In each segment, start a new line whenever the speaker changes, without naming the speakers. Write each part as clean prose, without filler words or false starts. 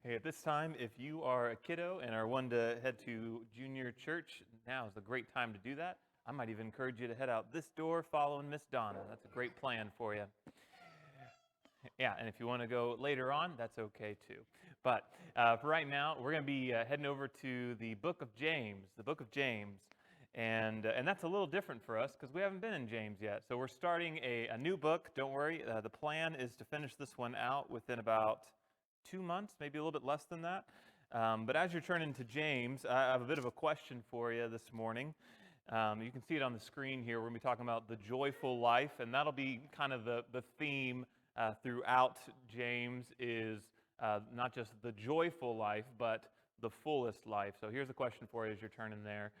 Hey, at this time, if you are a kiddo and are one to head to junior church, now is a great time to do that. I might even encourage you to head out this door following Miss Donna. That's a great plan for you. Yeah, and if you want to go later on, that's okay too. But for right now, we're going to be heading over to the book of James, and that's a little different for us because we haven't been in James yet. So we're starting a new book. Don't worry, the plan is to finish this one out within about 2 months, maybe a little bit less than that. But as you're turning to James, I have a bit of a question for you this morning. You can see it on the screen here. We're going to be talking about the joyful life, and that'll be kind of the theme throughout James is not just the joyful life, but the fullest life. So here's a question for you as you're turning there.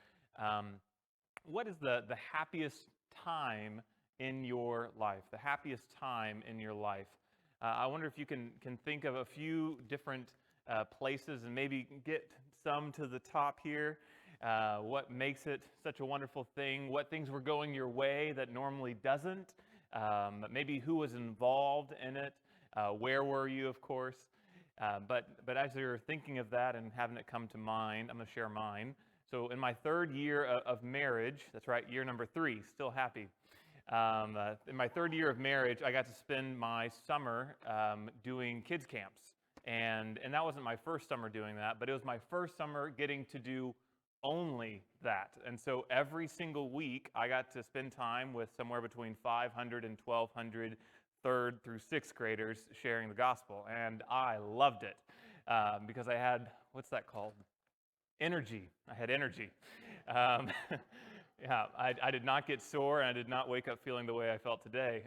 What is the happiest time in your life? The happiest time in your life? I wonder if you can think of a few different places and maybe get some to the top here. What makes it such a wonderful thing? What things were going your way that normally doesn't? Maybe who was involved in it? Where were you, of course? But as you're thinking of that and having it come to mind, I'm going to share mine. So in my third year of marriage, that's right, year number 3, still happy. In my third year of marriage, I got to spend my summer doing kids camps. And that wasn't my first summer doing that, but it was my first summer getting to do only that. And so every single week, I got to spend time with somewhere between 500 and 1,200 third through sixth graders sharing the gospel. And I loved it because I had, what's that called? Energy. I had energy. Um, yeah, I did not get sore, and I did not wake up feeling the way I felt today.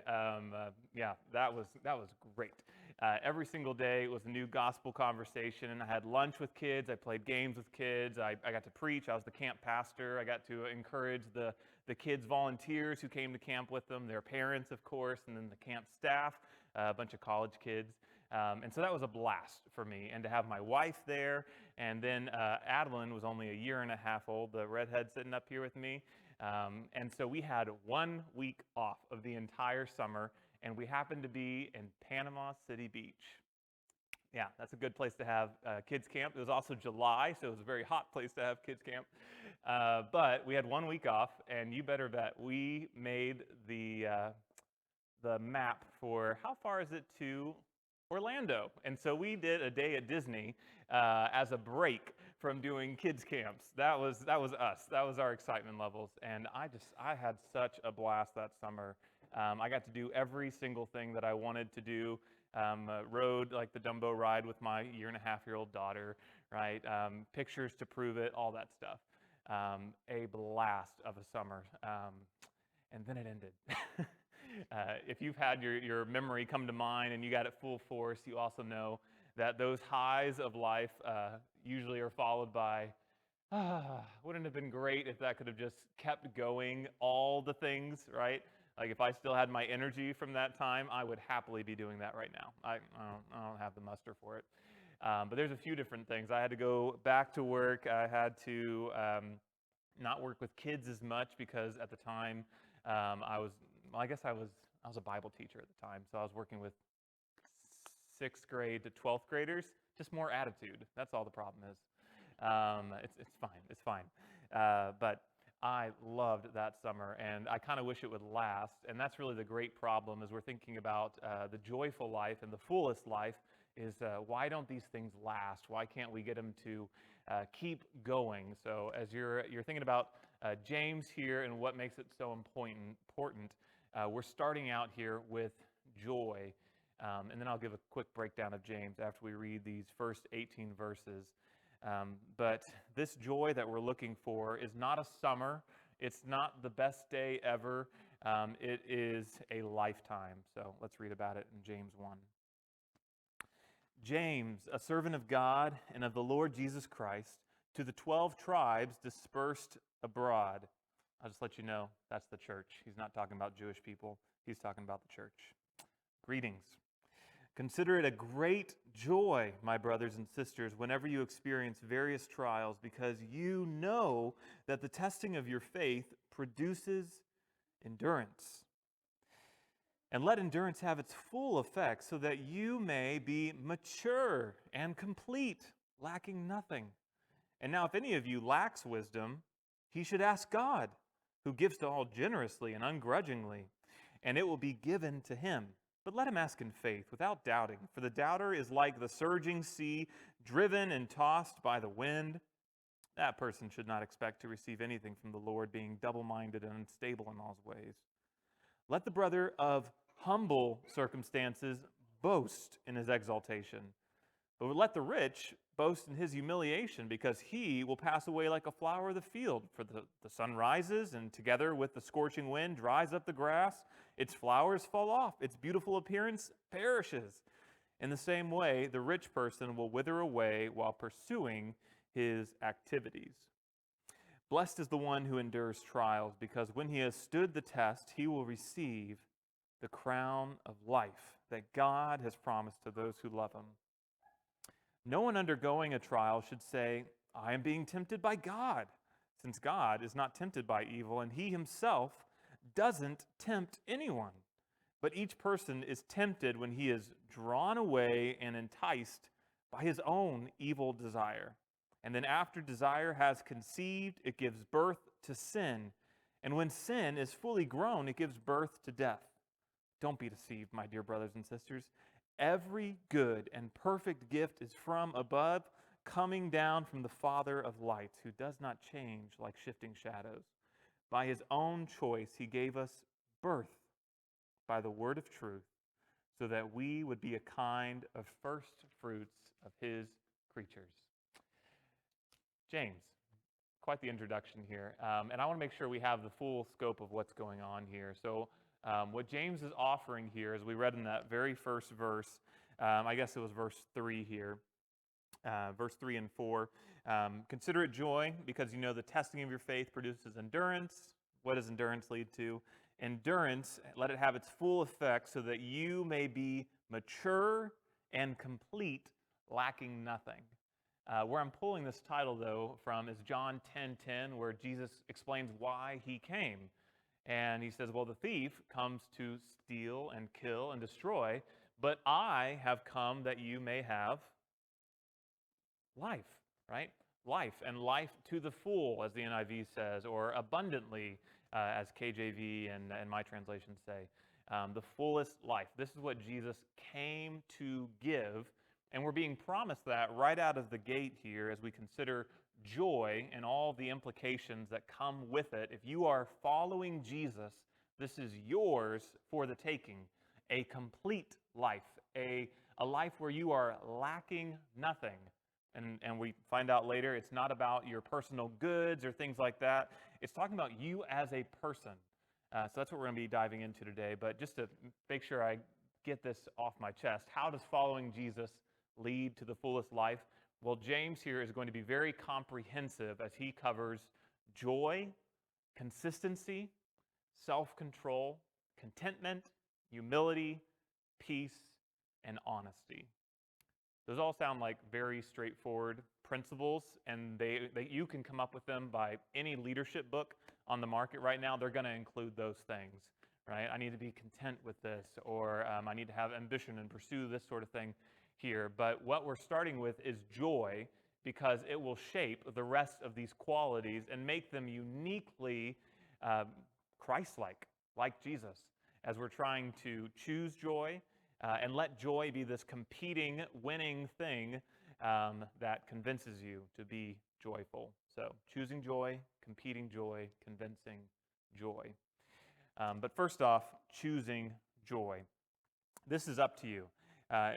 Yeah, that was great. Every single day was a new gospel conversation, and I had lunch with kids. I played games with kids. I got to preach. I was the camp pastor. I got to encourage the kids' volunteers who came to camp with them, their parents, of course, and then the camp staff, a bunch of college kids. And so that was a blast for me. And to have my wife there, and then Adeline was only a year and a half old, the redhead sitting up here with me. And so we had 1 week off of the entire summer, and we happened to be in Panama City Beach. Yeah, that's a good place to have kids camp. It was also July, so it was a very hot place to have kids camp. But we had 1 week off, and you better bet we made the map for how far is it to Orlando. And so we did a day at Disney as a break from doing kids camps. That was us. That was our excitement levels. And I had such a blast that summer. I got to do every single thing that I wanted to do. Rode like the Dumbo ride with my 1.5-year-old daughter, right? Pictures to prove it, all that stuff. A blast of a summer. And then it ended. If you've had your memory come to mind and you got it full force, you also know that those highs of life usually are followed by, wouldn't it have been great if that could have just kept going, all the things, right? Like if I still had my energy from that time, I would happily be doing that right now. I don't have the muster for it. But there's a few different things. I had to go back to work. I had to not work with kids as much because at the time I was a Bible teacher at the time, so I was working with 6th grade to 12th graders, just more attitude. That's all the problem is. It's fine. But I loved that summer, and I kind of wish it would last, and that's really the great problem as we're thinking about the joyful life and the fullest life is why don't these things last? Why can't we get them to keep going? So as you're thinking about James here and what makes it so important, we're starting out here with joy, and then I'll give a quick breakdown of James after we read these first 18 verses. But this joy that we're looking for is not a summer. It's not the best day ever. It is a lifetime. So let's read about it in James 1. James, a servant of God and of the Lord Jesus Christ, to the 12 tribes dispersed abroad. I'll just let you know, that's the church. He's not talking about Jewish people. He's talking about the church. Greetings. Consider it a great joy, my brothers and sisters, whenever you experience various trials, because you know that the testing of your faith produces endurance. And let endurance have its full effect so that you may be mature and complete, lacking nothing. And now if any of you lacks wisdom, he should ask God, who gives to all generously and ungrudgingly, and it will be given to him. But let him ask in faith, without doubting, for the doubter is like the surging sea, driven and tossed by the wind. That person should not expect to receive anything from the Lord, being double-minded and unstable in all his ways. Let the brother of humble circumstances boast in his exaltation, but let the rich boast in his humiliation, because he will pass away like a flower of the field. For the sun rises, and together with the scorching wind dries up the grass. Its flowers fall off. Its beautiful appearance perishes. In the same way, the rich person will wither away while pursuing his activities. Blessed is the one who endures trials, because when he has stood the test, he will receive the crown of life that God has promised to those who love him. No one undergoing a trial should say, I am being tempted by God, since God is not tempted by evil, and he himself doesn't tempt anyone. But each person is tempted when he is drawn away and enticed by his own evil desire. And then after desire has conceived, it gives birth to sin. And when sin is fully grown, it gives birth to death. Don't be deceived, my dear brothers and sisters. Every good and perfect gift is from above, coming down from the Father of lights, who does not change like shifting shadows. By his own choice, he gave us birth by the word of truth, so that we would be a kind of first fruits of his creatures. James, quite the introduction here. And I want to make sure we have the full scope of what's going on here. So what James is offering here, as we read in that very first verse, I guess it was verse 3 here, verse 3 and 4. Consider it joy, because you know the testing of your faith produces endurance. What does endurance lead to? Endurance, let it have its full effect, so that you may be mature and complete, lacking nothing. Where I'm pulling this title, though, from is John 10:10, where Jesus explains why he came. And he says, well, the thief comes to steal and kill and destroy, but I have come that you may have life, right? Life, and life to the full, as the NIV says, or abundantly, as KJV and my translations say. The fullest life. This is what Jesus came to give, and we're being promised that right out of the gate here as we consider joy and all the implications that come with it. If you are following Jesus, this is yours for the taking. A complete life, a life where you are lacking nothing. And we find out later it's not about your personal goods or things like that. It's talking about you as a person. So that's what we're going to be diving into today. But just to make sure I get this off my chest, how does following Jesus lead to the fullest life? Well, James here is going to be very comprehensive as he covers joy, consistency, self-control, contentment, humility, peace, and honesty. Those all sound like very straightforward principles, and you can come up with them by any leadership book on the market right now. They're going to include those things, right? I need to be content with this, or I need to have ambition and pursue this sort of thing here. But what we're starting with is joy, because it will shape the rest of these qualities and make them uniquely Christ-like, like Jesus, as we're trying to choose joy and let joy be this competing, winning thing that convinces you to be joyful. So choosing joy, competing joy, convincing joy. But first off, choosing joy. This is up to you.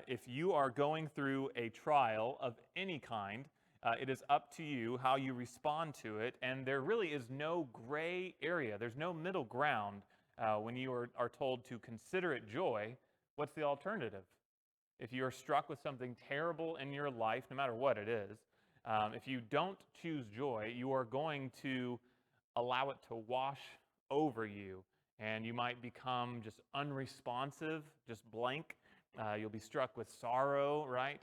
If you are going through a trial of any kind, it is up to you how you respond to it, and there really is no gray area. There's no middle ground when you are told to consider it joy. What's the alternative? If you are struck with something terrible in your life, no matter what it is, if you don't choose joy, you are going to allow it to wash over you, and you might become just unresponsive, just blank. You'll be struck with sorrow, right?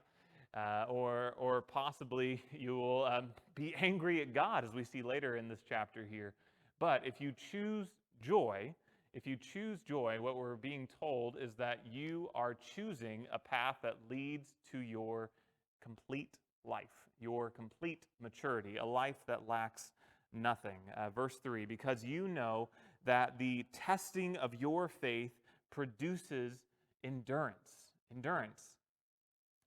Or possibly you will be angry at God, as we see later in this chapter here. But if you choose joy, If you choose joy, what we're being told is that you are choosing a path that leads to your complete life, your complete maturity, a life that lacks nothing. Verse 3, because you know that the testing of your faith produces endurance. Endurance.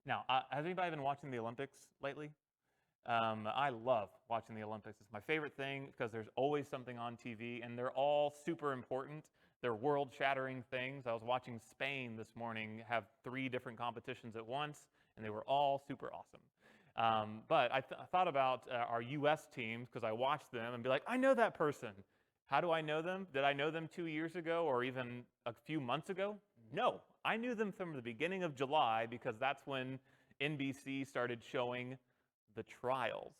Now, has anybody been watching the Olympics lately? I love watching the Olympics. It's my favorite thing because there's always something on TV, and they're all super important. They're world-shattering things. I was watching Spain this morning have 3 different competitions at once, and they were all super awesome. But I thought about our U.S. teams because I watched them and be like, I know that person. How do I know them? Did I know them 2 years ago or even a few months ago? No. I knew them from the beginning of July because that's when NBC started showing the trials,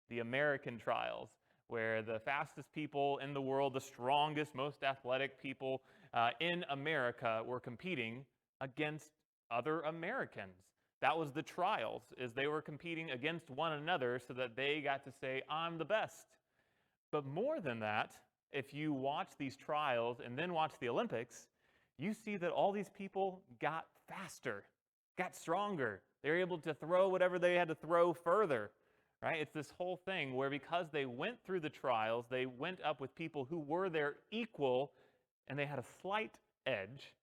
the American trials, where the fastest people in the world, the strongest, most athletic people in America were competing against other Americans. That was the trials, is they were competing against one another so that they got to say, I'm the best. But more than that, if you watch these trials and then watch the Olympics, you see that all these people got faster, got stronger. They were able to throw whatever they had to throw further, right? It's this whole thing where because they went through the trials, they went up with people who were their equal and they had a slight edge.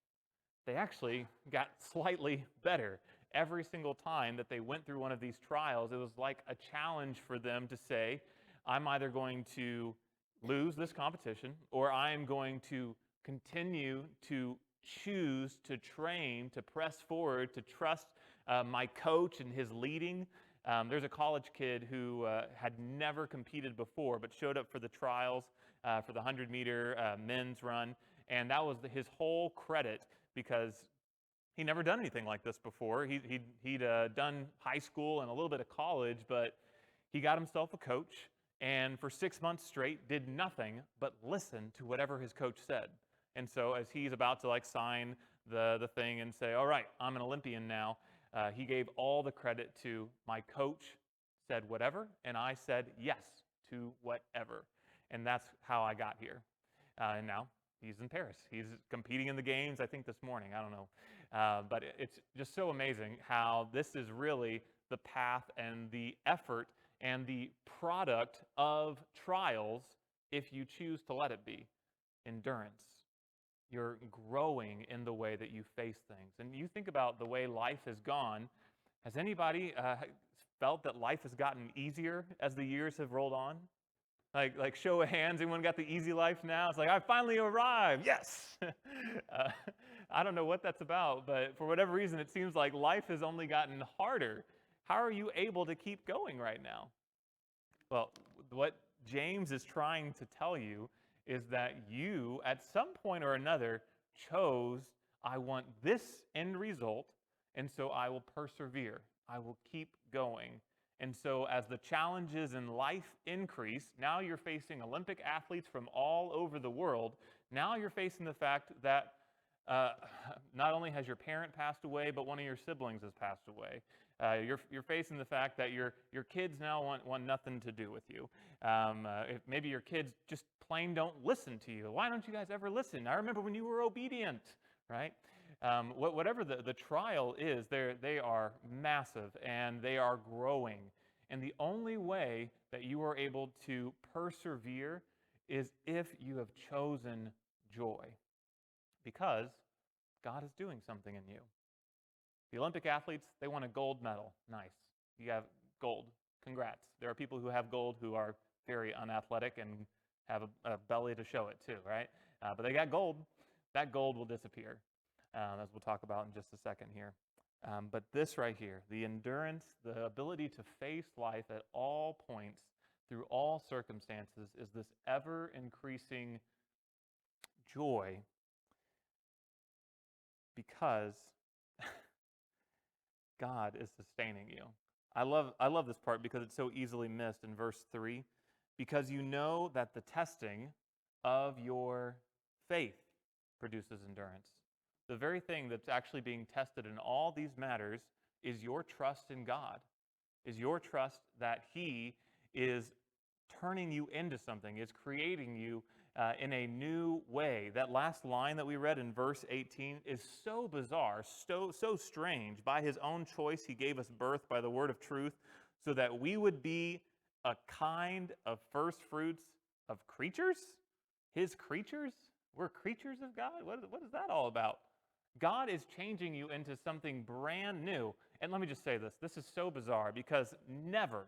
They actually got slightly better. Every single time that they went through one of these trials, it was like a challenge for them to say, I'm either going to lose this competition or I'm going to continue to choose to train, to press forward, to trust my coach and his leading. There's a college kid who had never competed before but showed up for the trials for the 100-meter men's run, and that was his whole credit because he'd never done anything like this before. He'd done high school and a little bit of college, but he got himself a coach, and for 6 months straight did nothing but listen to whatever his coach said. And so as he's about to sign the thing and say, all right, I'm an Olympian now, he gave all the credit to my coach said whatever, and I said yes to whatever. And that's how I got here. And now he's in Paris. He's competing in the games, I think, this morning. I don't know. But it's just so amazing how this is really the path and the effort and the product of trials if you choose to let it be. Endurance. You're growing in the way that you face things. And you think about the way life has gone. Has anybody felt that life has gotten easier as the years have rolled on? Like show of hands, anyone got the easy life now? It's like, I finally arrived, yes! I don't know what that's about, but for whatever reason, it seems like life has only gotten harder. How are you able to keep going right now? Well, what James is trying to tell you is that you, at some point or another, chose, I want this end result, and so I will persevere. I will keep going. And so as the challenges in life increase, now you're facing Olympic athletes from all over the world. Now you're facing the fact that not only has your parent passed away, but one of your siblings has passed away. You're facing the fact that your kids now want nothing to do with you. If maybe your kids just plain don't listen to you. Why don't you guys ever listen? I remember when you were obedient, right? Whatever the trial is, they are massive and they are growing. And the only way that you are able to persevere is if you have chosen joy, because God is doing something in you. The Olympic athletes, they won a gold medal. Nice. You have gold. Congrats. There are people who have gold who are very unathletic and have a belly to show it too, right? But they got gold. That gold will disappear, as we'll talk about in just a second here. But this right here, the endurance, the ability to face life at all points, through all circumstances, is this ever-increasing joy because God is sustaining you. I love this part because it's so easily missed in verse 3. Because you know that the testing of your faith produces endurance. The very thing that's actually being tested in all these matters is your trust in God, is your trust that He is turning you into something, is creating you in a new way. That last line that we read in verse 18 is so bizarre, so strange. By his own choice, he gave us birth by the word of truth so that we would be a kind of first fruits of creatures? His creatures? We're creatures of God? What is that all about? God is changing you into something brand new. And let me just say this. This is so bizarre because never,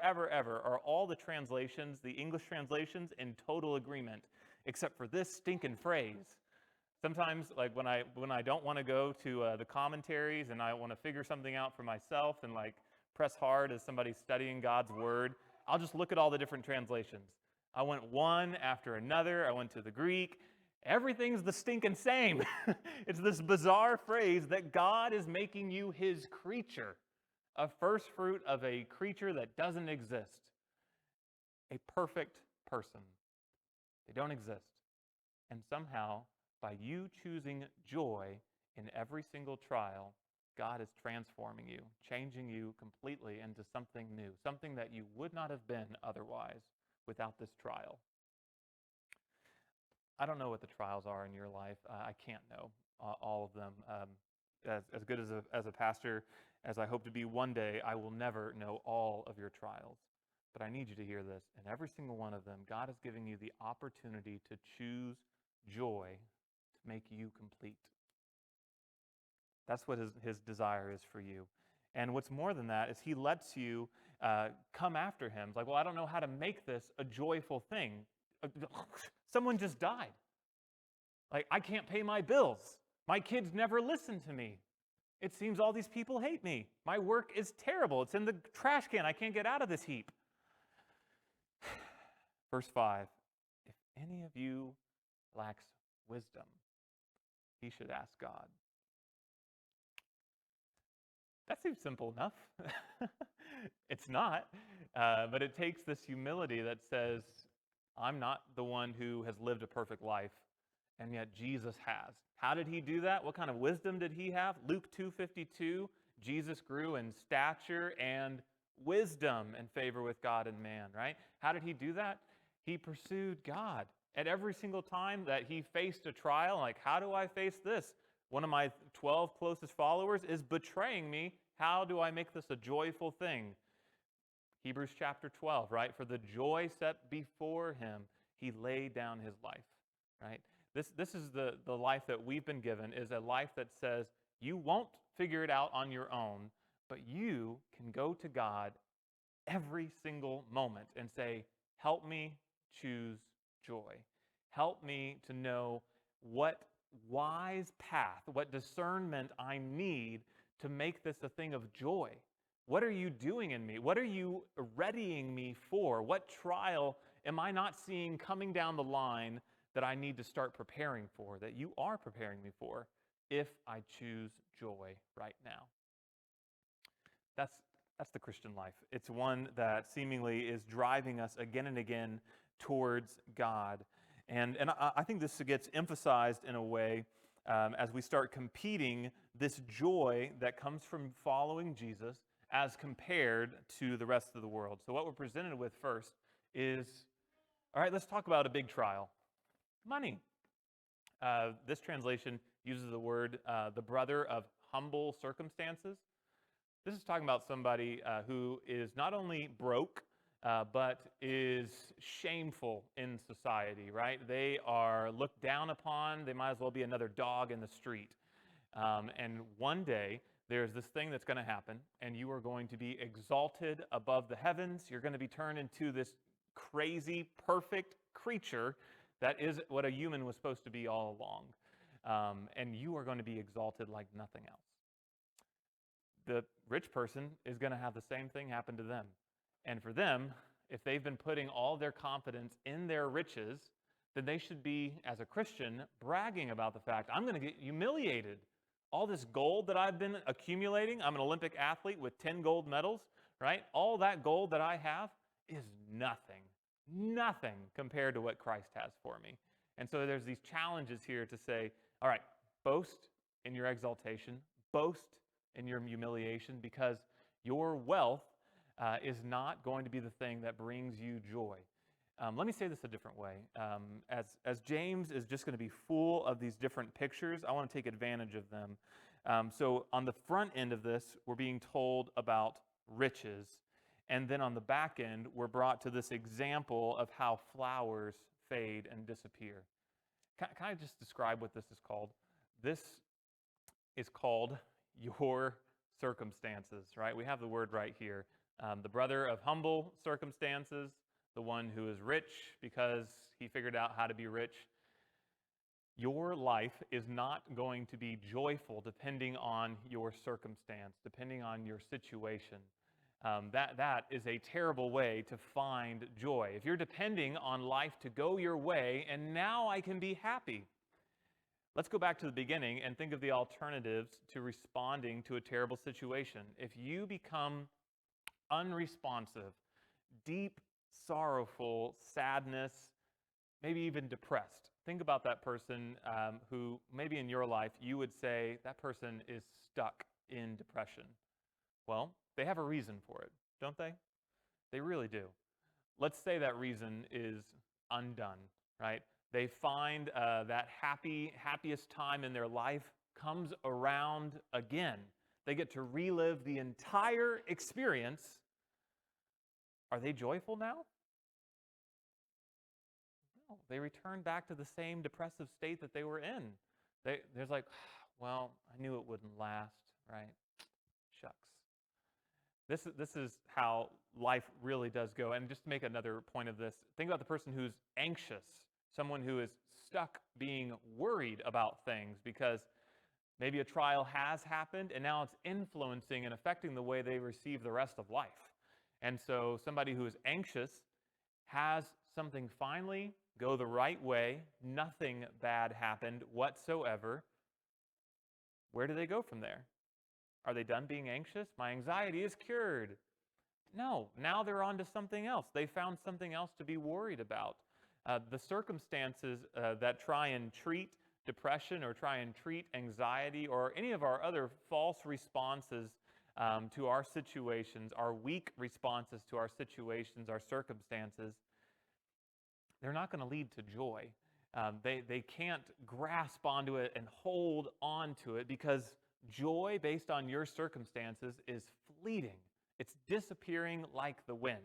ever, ever are all the translations, the English translations, in total agreement, except for this stinking phrase. Sometimes, like when I don't want to go to the commentaries and I want to figure something out for myself and like press hard as somebody studying God's Word, I'll just look at all the different translations. I went one after another. I went to the Greek. Everything's the stinking same. It's this bizarre phrase that God is making you his creature, a first fruit of a creature that doesn't exist, a perfect person. They don't exist. And somehow, by you choosing joy in every single trial, God is transforming you, changing you completely into something new, something that you would not have been otherwise without this trial. I don't know what the trials are in your life. I can't know all of them. As good as a pastor as I hope to be one day, I will never know all of your trials. But I need you to hear this. In every single one of them, God is giving you the opportunity to choose joy to make you complete. That's what his desire is for you. And what's more than that is he lets you come after him. It's like, well, I don't know how to make this a joyful thing. Someone just died. Like, I can't pay my bills. My kids never listen to me. It seems all these people hate me. My work is terrible. It's in the trash can. I can't get out of this heap. Verse 5, if any of you lacks wisdom, he should ask God. That seems simple enough. It's not, but it takes this humility that says, I'm not the one who has lived a perfect life, and yet Jesus has. How did he do that? What kind of wisdom did he have? Luke 2:52, Jesus grew in stature and wisdom and favor with God and man, right? How did he do that? He pursued God. At every single time that he faced a trial, like, how do I face this? One of my 12 closest followers is betraying me. How do I make this a joyful thing? Hebrews chapter 12, right? For the joy set before him, he laid down his life, right? This is the life that we've been given, is a life that says you won't figure it out on your own, but you can go to God every single moment and say, help me choose joy. Help me to know what wise path, what discernment I need to make this a thing of joy. What are you doing in me? What are you readying me for? What trial am I not seeing coming down the line that I need to start preparing for, that you are preparing me for, if I choose joy right now? That's the Christian life. It's one that seemingly is driving us again and again towards God. And I think this gets emphasized in a way as we start competing this joy that comes from following Jesus as compared to the rest of the world. So what we're presented with first is, all right, let's talk about a big trial. Money. This translation uses the word the brother of humble circumstances. This is talking about somebody who is not only broke, but is shameful in society, right? They are looked down upon. They might as well be another dog in the street. And one day, there's this thing that's going to happen, and you are going to be exalted above the heavens. You're going to be turned into this crazy, perfect creature that is what a human was supposed to be all along. And you are going to be exalted like nothing else. The rich person is going to have the same thing happen to them. And for them, if they've been putting all their confidence in their riches, then they should be, as a Christian, bragging about the fact, I'm going to get humiliated. All this gold that I've been accumulating, I'm an Olympic athlete with 10 gold medals, right? All that gold that I have is nothing compared to what Christ has for me. And so there's these challenges here to say, all right, boast in your exaltation, boast in your humiliation, because your wealth is not going to be the thing that brings you joy. Let me say this a different way. As James is just going to be full of these different pictures, I want to take advantage of them. So on the front end of this, we're being told about riches. And then on the back end, we're brought to this example of how flowers fade and disappear. Can I just describe what this is called? This is called your circumstances, right? We have the word right here. The brother of humble circumstances, the one who is rich because he figured out how to be rich. Your life is not going to be joyful depending on your circumstance, depending on your situation. That is a terrible way to find joy. If you're depending on life to go your way, and now I can be happy. Let's go back to the beginning and think of the alternatives to responding to a terrible situation. If you become unresponsive, deep, sorrowful, sadness, maybe even depressed. Think about that person who maybe in your life you would say that person is stuck in depression. Well, they have a reason for it, don't they? They really do. Let's say that reason is undone, right? They find that happiest time in their life comes around again. They get to relive the entire experience. Are they joyful now? No, they return back to the same depressive state that they were in. There's like, well, I knew it wouldn't last, right? Shucks. This is how life really does go. And just to make another point of this, think about the person who's anxious, someone who is stuck being worried about things because maybe a trial has happened and now it's influencing and affecting the way they receive the rest of life. And so somebody who is anxious has something finally go the right way, nothing bad happened whatsoever. Where do they go from there? Are they done being anxious? My anxiety is cured. No, now they're on to something else. They found something else to be worried about. The circumstances that try and treat depression or try and treat anxiety or any of our other false responses to our situations, our weak responses to our situations, our circumstances, they're not going to lead to joy. They can't grasp onto it and hold on to it because joy based on your circumstances is fleeting. It's disappearing like the wind.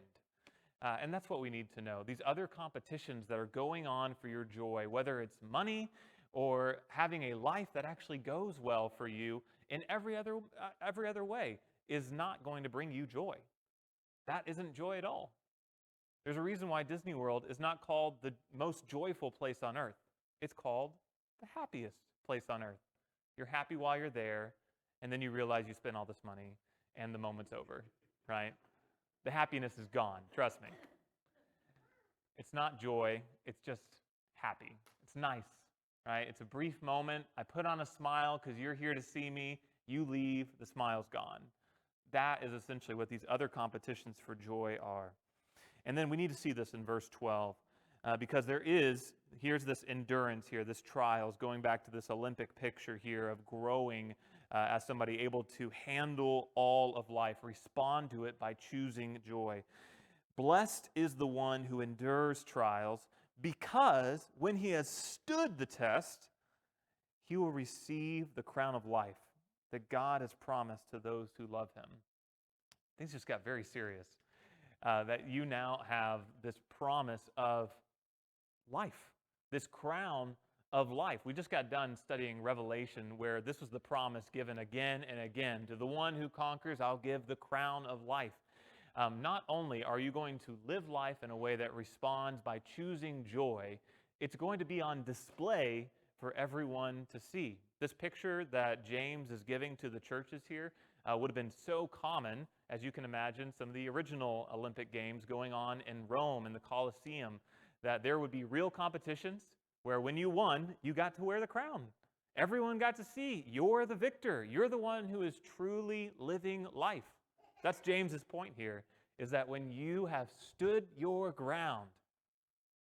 And that's what we need to know. These other competitions that are going on for your joy, whether it's money or having a life that actually goes well for you in every other way, is not going to bring you joy. That isn't joy at all. There's a reason why Disney World is not called the most joyful place on earth. It's called the happiest place on earth. You're happy while you're there, and then you realize you spent all this money, and the moment's over, right? The happiness is gone, trust me. It's not joy, it's just happy. It's nice, right? It's a brief moment. I put on a smile because you're here to see me. You leave, the smile's gone. That is essentially what these other competitions for joy are. And then we need to see this in verse 12 because here's this endurance here, this trials, going back to this Olympic picture here of growing as somebody able to handle all of life, respond to it by choosing joy. Blessed is the one who endures trials because when he has stood the test, he will receive the crown of life that God has promised to those who love him. Things just got very serious. That you now have this promise of life, this crown of life. We just got done studying Revelation where this was the promise given again and again. To the one who conquers, I'll give the crown of life. Not only are you going to live life in a way that responds by choosing joy, it's going to be on display for everyone to see. This picture that James is giving to the churches here would have been so common, as you can imagine, some of the original Olympic Games going on in Rome in the Colosseum, that there would be real competitions where when you won, you got to wear the crown. Everyone got to see you're the victor. You're the one who is truly living life. That's James's point here, is that when you have stood your ground,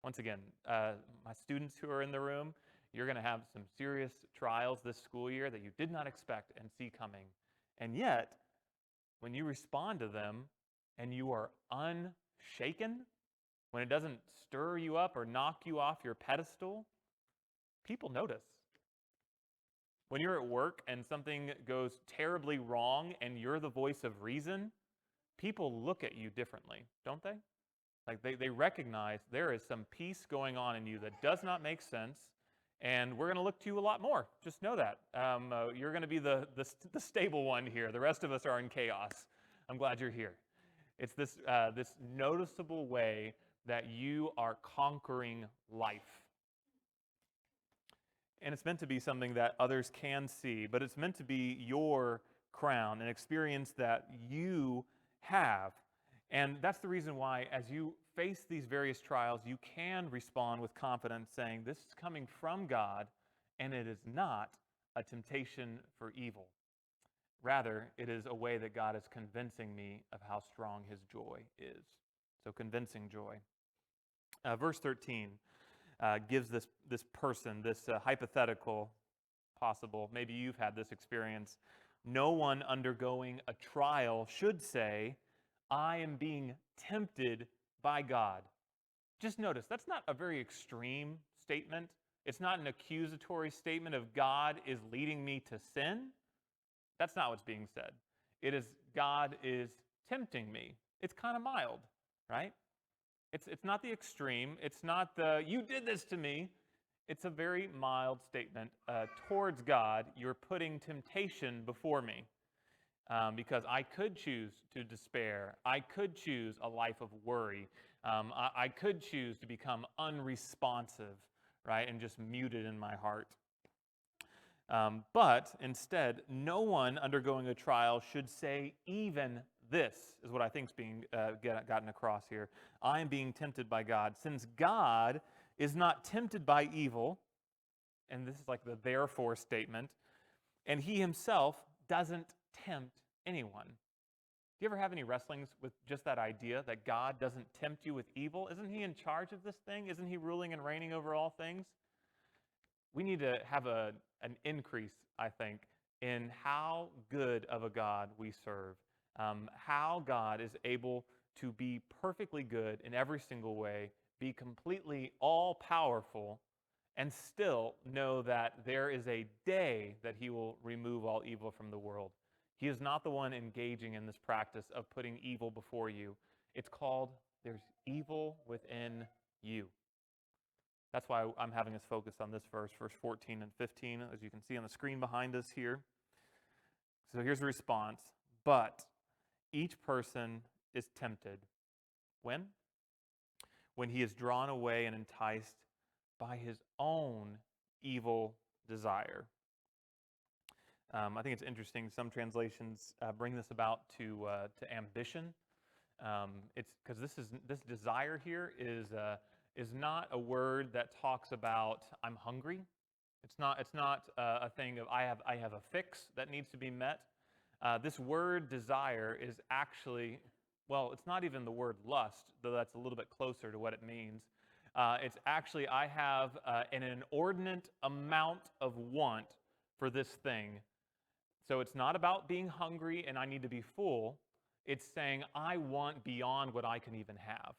once again, my students who are in the room, you're going to have some serious trials this school year that you did not expect and see coming. And yet, when you respond to them and you are unshaken, when it doesn't stir you up or knock you off your pedestal, people notice. When you're at work and something goes terribly wrong and you're the voice of reason, people look at you differently, don't they? Like they recognize there is some peace going on in you that does not make sense, and we're going to look to you a lot more. Just know that. You're going to be the stable one here. The rest of us are in chaos. I'm glad you're here. It's this noticeable way that you are conquering life. And it's meant to be something that others can see, but it's meant to be your crown, an experience that you have. And that's the reason why, as you face these various trials, you can respond with confidence, saying, this is coming from God, and it is not a temptation for evil. Rather, it is a way that God is convincing me of how strong his joy is. So convincing joy. Verse 13 gives this person, this hypothetical possible, maybe you've had this experience. No one undergoing a trial should say, I am being tempted by God. Just notice, that's not a very extreme statement. It's not an accusatory statement of God is leading me to sin. That's not what's being said. It is God is tempting me. It's kind of mild, right? It's not the extreme. It's not the, you did this to me. It's a very mild statement towards God. You're putting temptation before me because I could choose to despair. I could choose a life of worry. I could choose to become unresponsive, right, and just muted in my heart. But instead, no one undergoing a trial should say even this, is what I think is being gotten across here. I am being tempted by God. Since God is not tempted by evil, and this is like the therefore statement, and he himself doesn't tempt anyone. Do you ever have any wrestlings with just that idea that God doesn't tempt you with evil? Isn't he in charge of this thing? Isn't he ruling and reigning over all things? We need to have an increase, I think, in how good of a God we serve. How God is able to be perfectly good in every single way, be completely all-powerful, and still know that there is a day that he will remove all evil from the world. He is not the one engaging in this practice of putting evil before you. It's called, there's evil within you. That's why I'm having us focus on this verse 14 and 15, as you can see on the screen behind us here. So here's the response. But each person is tempted. When? When he is drawn away and enticed by his own evil desire. I think it's interesting. Some translations bring this about to ambition. It's because this desire here is not a word that talks about I'm hungry. It's not a thing of I have a fix that needs to be met. This word desire is actually, well, it's not even the word lust, though that's a little bit closer to what it means. It's actually I have an inordinate amount of want for this thing. So it's not about being hungry and I need to be full. It's saying I want beyond what I can even have.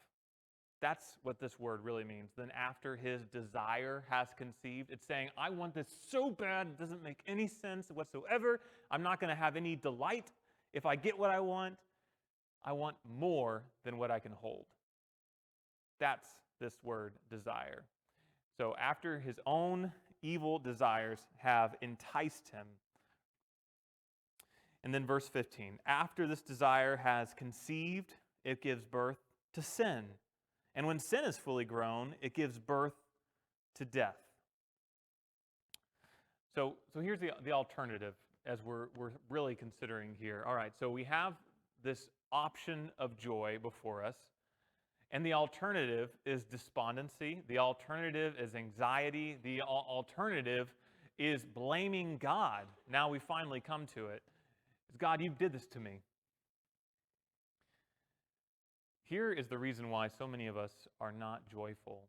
That's what this word really means. Then after his desire has conceived, it's saying, I want this so bad, it doesn't make any sense whatsoever. I'm not going to have any delight if I get what I want. I want more than what I can hold. That's this word, desire. So after his own evil desires have enticed him. And then verse 15, after this desire has conceived, it gives birth to sin. And when sin is fully grown, it gives birth to death. So here's the alternative as we're really considering here. All right, so we have this option of joy before us, and the alternative is despondency. The alternative is anxiety. The alternative is blaming God. Now we finally come to it. It's God, you did this to me. Here is the reason why so many of us are not joyful,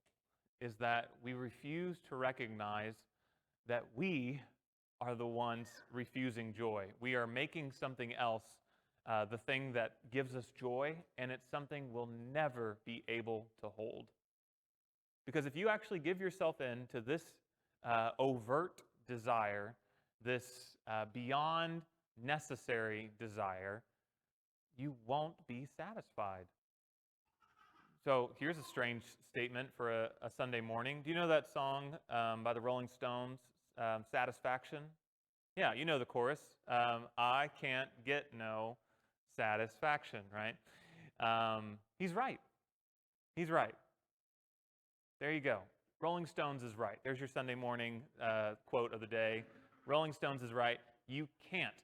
is that we refuse to recognize that we are the ones refusing joy. We are making something else the thing that gives us joy, and it's something we'll never be able to hold. Because if you actually give yourself in to this overt desire, this beyond necessary desire, you won't be satisfied. So here's a strange statement for a Sunday morning. Do you know that song by the Rolling Stones, Satisfaction? Yeah, you know the chorus. I can't get no satisfaction, right? He's right. He's right. There you go. Rolling Stones is right. There's your Sunday morning quote of the day. Rolling Stones is right. You can't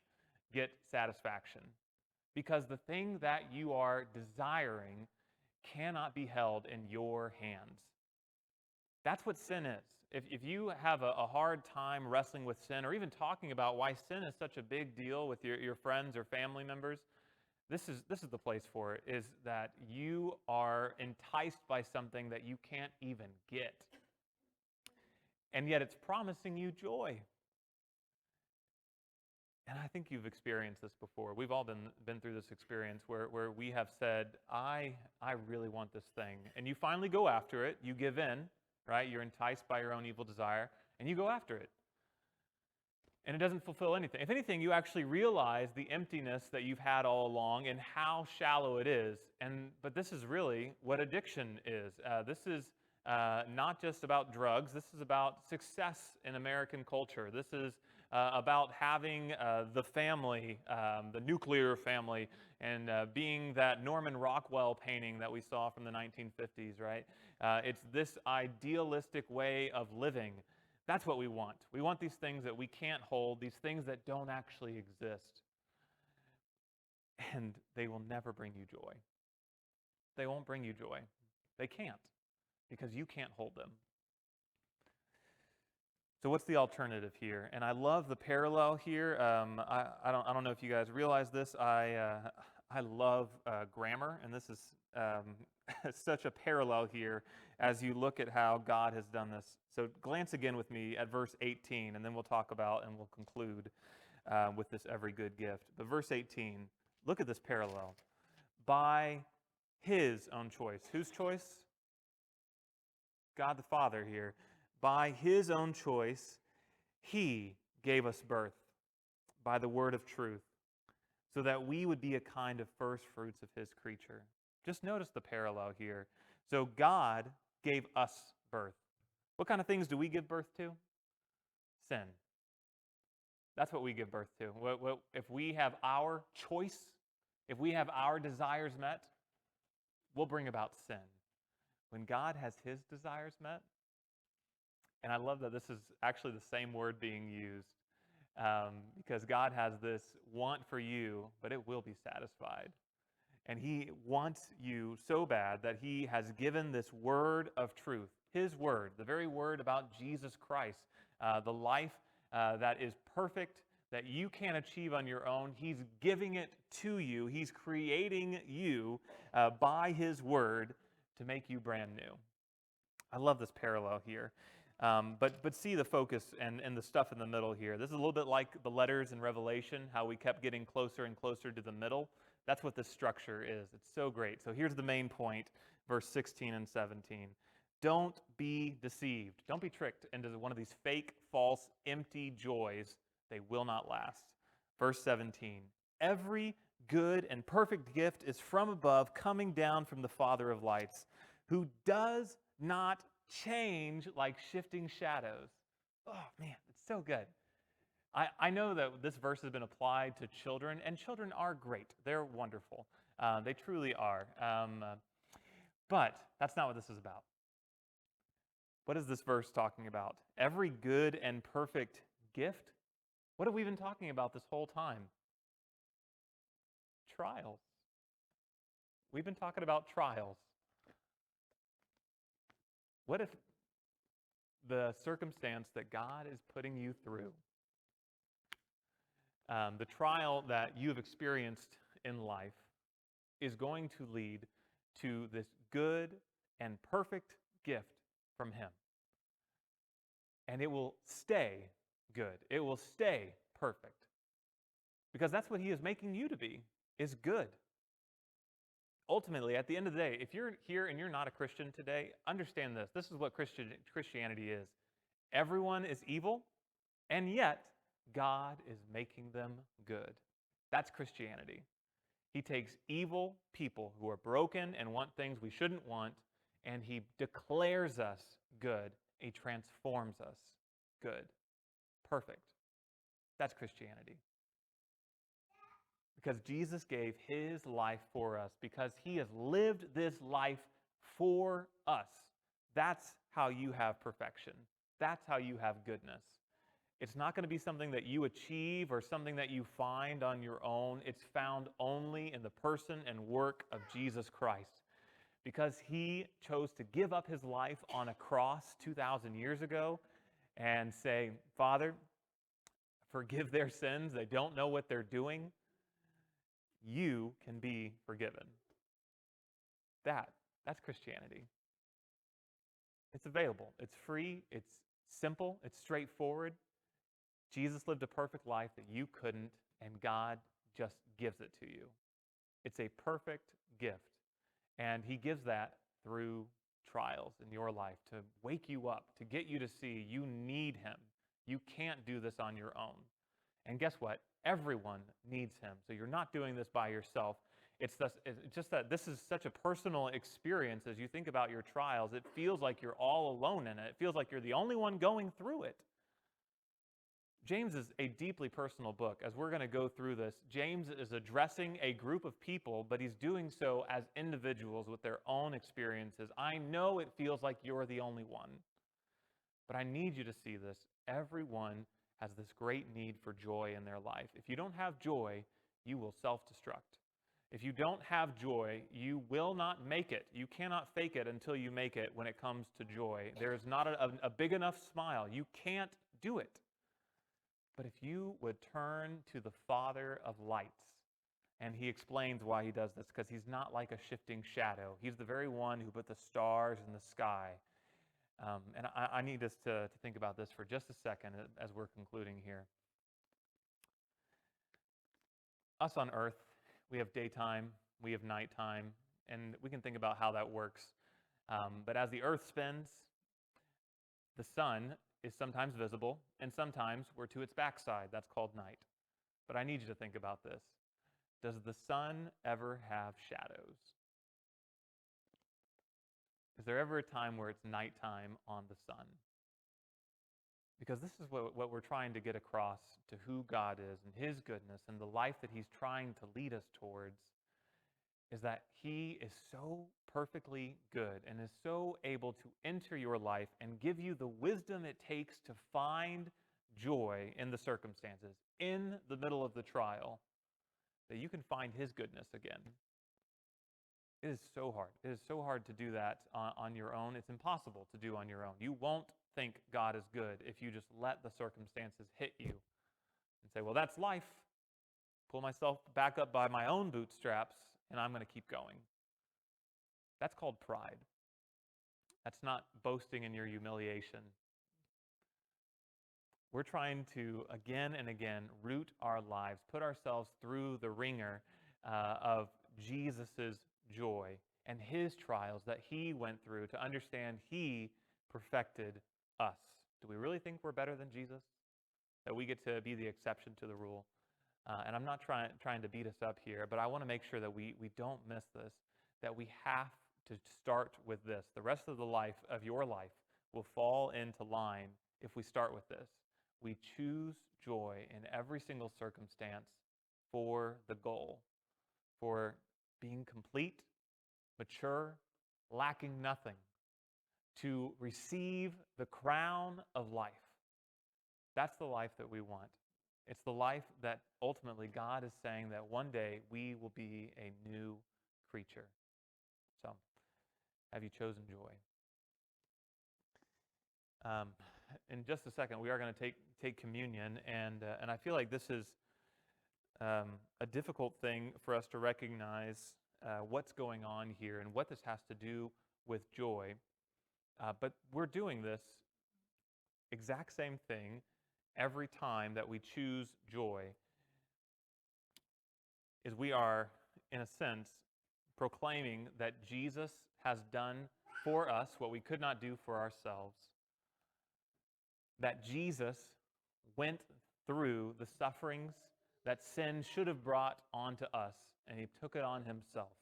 get satisfaction because the thing that you are desiring cannot be held in your hands. That's what sin is. If you have a hard time wrestling with sin or even talking about why sin is such a big deal with your friends or family members, this is the place for it, is that you are enticed by something that you can't even get. And yet it's promising you joy. And I think you've experienced this before. We've all been through this experience where we have said, I really want this thing. And you finally go after it. You give in, right? You're enticed by your own evil desire, and you go after it. And it doesn't fulfill anything. If anything, you actually realize the emptiness that you've had all along and how shallow it is. But this is really what addiction is. This is not just about drugs. This is about success in American culture. This is about having the family, the nuclear family, and being that Norman Rockwell painting that we saw from the 1950s, right? It's this idealistic way of living. That's what we want. We want these things that we can't hold, these things that don't actually exist. And they will never bring you joy. They won't bring you joy. They can't, because you can't hold them. So what's the alternative here? And I love the parallel here. I don't know if you guys realize this. I love grammar, and this is such a parallel here as you look at how God has done this. So glance again with me at verse 18, and then we'll talk about and we'll conclude with this every good gift. But verse 18, look at this parallel. By his own choice. Whose choice? God the Father here. By his own choice, he gave us birth by the word of truth, so that we would be a kind of first fruits of his creature. Just notice the parallel here. So God gave us birth. What kind of things do we give birth to? Sin. That's what we give birth to. If we have our choice, if we have our desires met, we'll bring about sin. When God has his desires met, and I love that this is actually the same word being used, because God has this want for you, but it will be satisfied. And he wants you so bad that he has given this word of truth, his word, the very word about Jesus Christ, the life that is perfect, that you can't achieve on your own. He's giving it to you. He's creating you by his word to make you brand new. I love this parallel here. But see the focus and the stuff in the middle here. This is a little bit like the letters in Revelation, how we kept getting closer and closer to the middle. That's what this structure is. It's so great. So here's the main point, verse 16 and 17. Don't be deceived. Don't be tricked into one of these fake, false, empty joys. They will not last. Verse 17. Every good and perfect gift is from above, coming down from the Father of lights, who does not change like shifting shadows. Oh, man, it's so good. I know that this verse has been applied to children, and children are great. They're wonderful. They truly are. But that's not what this is about. What is this verse talking about? Every good and perfect gift? What have we been talking about this whole time? Trials. We've been talking about trials. What if the circumstance that God is putting you through, the trial that you have experienced in life, is going to lead to this good and perfect gift from him? And it will stay good. It will stay perfect. Because that's what he is making you to be. is good. Ultimately, at the end of the day, if you're here and you're not a Christian today, understand this. This is what Christianity is. Everyone is evil, and yet God is making them good. That's Christianity. He takes evil people who are broken and want things we shouldn't want, and he declares us good. He transforms us good. Perfect. That's Christianity. Because Jesus gave his life for us, because he has lived this life for us. That's how you have perfection. That's how you have goodness. It's not going to be something that you achieve or something that you find on your own. It's found only in the person and work of Jesus Christ. Because he chose to give up his life on a cross 2,000 years ago and say, Father, forgive their sins. They don't know what they're doing. You can be forgiven. That's Christianity. It's available. It's free. It's simple. It's straightforward. Jesus lived a perfect life that you couldn't, and God just gives it to you. It's a perfect gift. And he gives that through trials in your life to wake you up, to get you to see you need him. You can't do this on your own. And guess what? Everyone needs him. So you're not doing this by yourself. It's just that this is such a personal experience as you think about your trials. It feels like you're all alone in it. It feels like you're the only one going through it. James is a deeply personal book. As we're going to go through this, James is addressing a group of people, but he's doing so as individuals with their own experiences. I know it feels like you're the only one, but I need you to see this. Everyone has this great need for joy in their life. If you don't have joy, you will self-destruct. If you don't have joy, you will not make it. You cannot fake it until you make it when it comes to joy. There is not a big enough smile. You can't do it. But if you would turn to the Father of lights, and he explains why he does this, because he's not like a shifting shadow. He's the very one who put the stars in the sky. And I need us to think about this for just a second as we're concluding here. Us on earth, we have daytime, we have nighttime, and we can think about how that works. But as the earth spins, the sun is sometimes visible, and sometimes we're to its backside. That's called night. But I need you to think about this. Does the sun ever have shadows? Is there ever a time where it's nighttime on the sun? Because this is what we're trying to get across to who God is and his goodness and the life that he's trying to lead us towards, is that he is so perfectly good and is so able to enter your life and give you the wisdom it takes to find joy in the circumstances, in the middle of the trial, that you can find his goodness again. It is so hard. It is so hard to do that on your own. It's impossible to do on your own. You won't think God is good if you just let the circumstances hit you and say, well, that's life. Pull myself back up by my own bootstraps, and I'm going to keep going. That's called pride. That's not boasting in your humiliation. We're trying to, again and again, root our lives, put ourselves through the ringer of Jesus' joy and his trials that he went through to understand he perfected us. Do we really think we're better than Jesus? That we get to be the exception to the rule? And I'm not trying to beat us up here, but I want to make sure that we don't miss this, that we have to start with this. The rest of the life of your life will fall into line if we start with this. We choose joy in every single circumstance for the goal, for being complete, mature, lacking nothing, to receive the crown of life. That's the life that we want. It's the life that ultimately God is saying that one day we will be a new creature. So, have you chosen joy? In just a second, we are going to take communion, and I feel like this is a difficult thing for us to recognize what's going on here and what this has to do with joy. But we're doing this exact same thing every time that we choose joy. is we are, in a sense, proclaiming that Jesus has done for us what we could not do for ourselves, that Jesus went through the sufferings that sin should have brought onto us, and he took it on himself.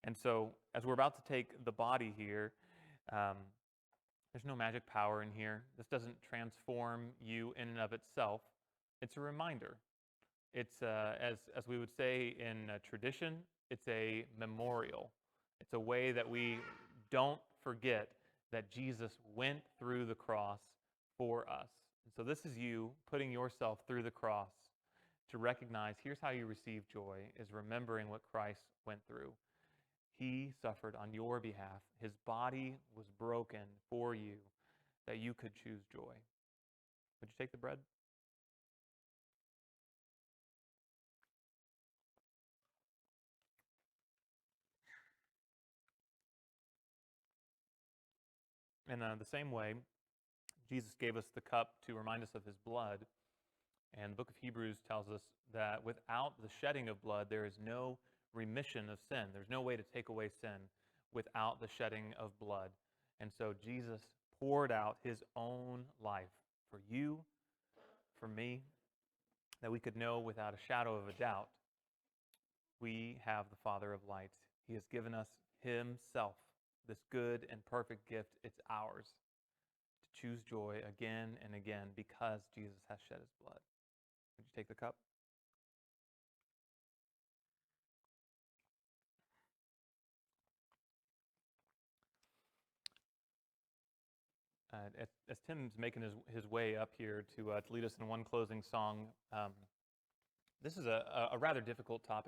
And so, as we're about to take the body here, there's no magic power in here. This doesn't transform you in and of itself. It's a reminder. It's, as we would say in tradition, it's a memorial. It's a way that we don't forget that Jesus went through the cross for us. And so this is you putting yourself through the cross to recognize here's how you receive joy, is remembering what Christ went through. He suffered on your behalf. His body was broken for you that you could choose joy. Would you take the bread? In the same way, Jesus gave us the cup to remind us of his blood. And the book of Hebrews tells us that without the shedding of blood, there is no remission of sin. There's no way to take away sin without the shedding of blood. And so Jesus poured out his own life for you, for me, that we could know without a shadow of a doubt we have the Father of lights. He has given us himself, this good and perfect gift. It's ours to choose joy again and again because Jesus has shed his blood. Would you take the cup? As Tim's making his way up here to lead us in one closing song, this is a rather difficult topic.